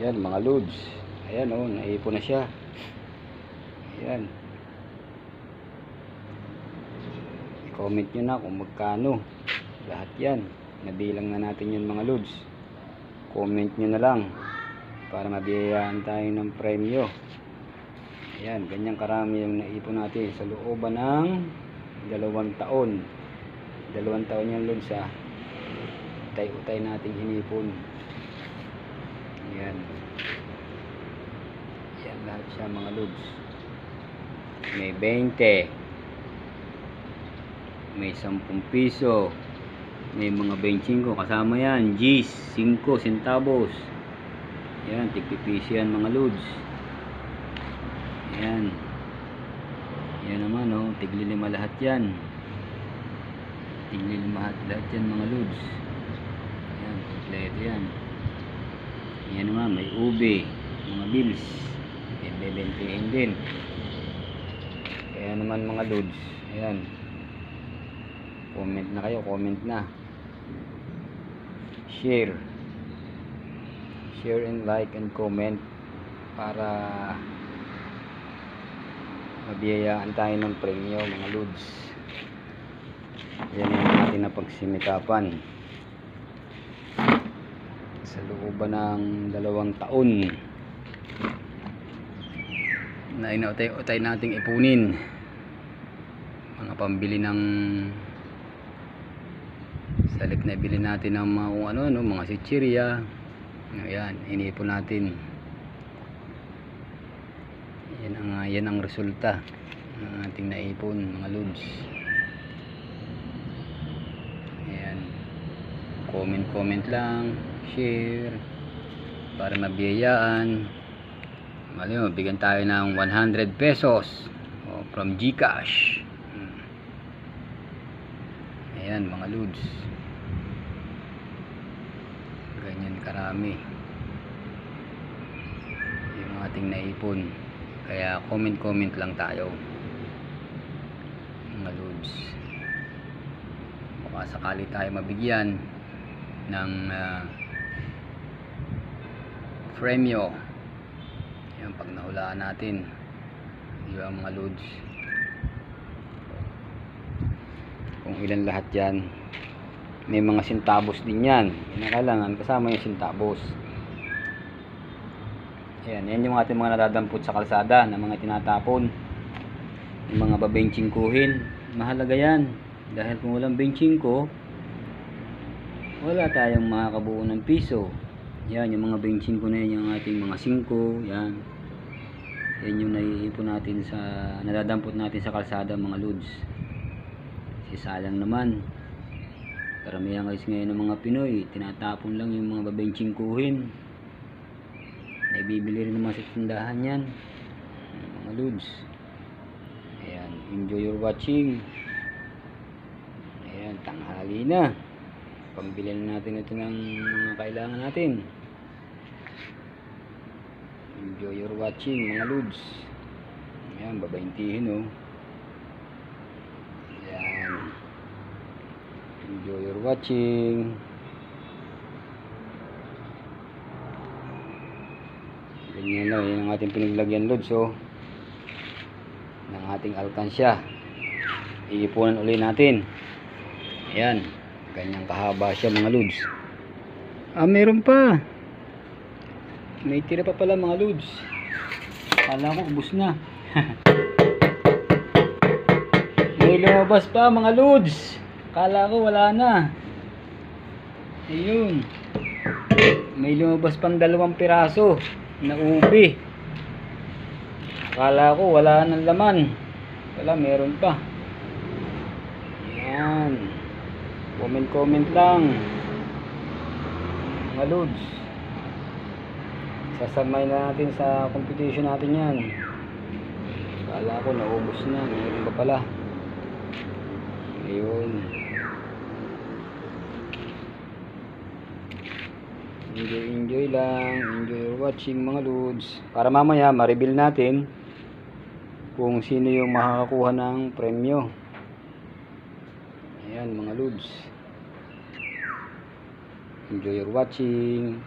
Ayan mga lods. Ayan o, naipon na siya. Ayan. I-comment nyo na kung magkano. Lahat yan. Nabilang na natin yan mga lods. Comment nyo na lang. Para mabiyayaan tayo ng premyo. Ayan, ganyang karami yung naipon natin sa looban ng 2 taon. 2 taon yan lods ha. Utay-utay natin inipon. Ayan. Ayan lahat siya mga lods. May 20. May 10 piso. May mga 25 kasama yan. G's, 5 centavos. Ayan, tigpipiso yan mga lods. Ayan. Ayan naman oh, tigli-5 lahat yan. Tigli-5 lahat yan mga lods. Ayan, kompleto yan. Ayan naman, may ube, mga bills. Ayan, bebentahin din. Ayan naman mga lods. Ayan. Comment na kayo, comment na. Share. Share and like and comment para mabiyayaan tayo ng premyo mga lods. Yan yung ating napagsimikapan sa looban ng 2 taon na inautay-utay nating ipunin. Mga pambili ng salip na ibili natin ng mga kung ano, mga sitsirya. Ayan, inipon natin. Yan ang resulta ng ating naipon mga lods. Ayan. Comment lang, share para mabiyayaan. Mali mo, bigyan tayo ng 100 pesos from GCash. Ayan mga lods. Ganyan karami yung ating naipon. Kaya comment lang tayo mga lods. Baka sakali tayo mabigyan ng premyo. Yan pag nahulaan natin, di ba mga lods? Kung ilan lahat yan, may mga centavos din yan. Kailangan kasama yung centavos. Ayan, yan yung ating mga nadadampot sa kalsada na mga tinatapon. Yung mga babenchingkuhin. Mahalaga yan. Dahil kung walang benchingko, wala tayong makakabuo ng piso. Yan, yung mga benchingko na yan, yung ating mga 5. Yan. Yan yung naiipon natin sa, nadadampot natin sa kalsada mga lods. Kasi sayang naman. Karamihan guys ngayon ng mga Pinoy, tinatapon lang yung mga babenchingkuhin. Naibibili rin naman sa tindahan yan mga lods. Ayan, enjoy your watching. Ayan, tanghali na. Pambilin natin ito ng mga kailangan natin. Enjoy your watching mga lods. Ayan, babaintihin oh. Ayan, enjoy your watching. Ganyan lang, yan ang ating pinaglagyan lods oh, ng ating alkansya. Iipunan ulit natin. Ayan, ganyang kahaba siya mga lods. Meron pa, may tira pa pala mga lods. Kala ko ubos na. May lumabas pa mga lods. Kala ko wala na. Ayun, may lumabas pang 2 piraso na ube. Akala ko wala nang laman. Wala, meron pa. Ayan. Comment lang mga lods. Sasamay na natin sa competition natin yan. Akala ko naubos na. Meron pa pala. Ayun. Enjoy lang, enjoy watching mga lods, para mamaya ma-reveal natin kung sino yung makakakuha ng premyo. Ayan mga lods, enjoy your watching.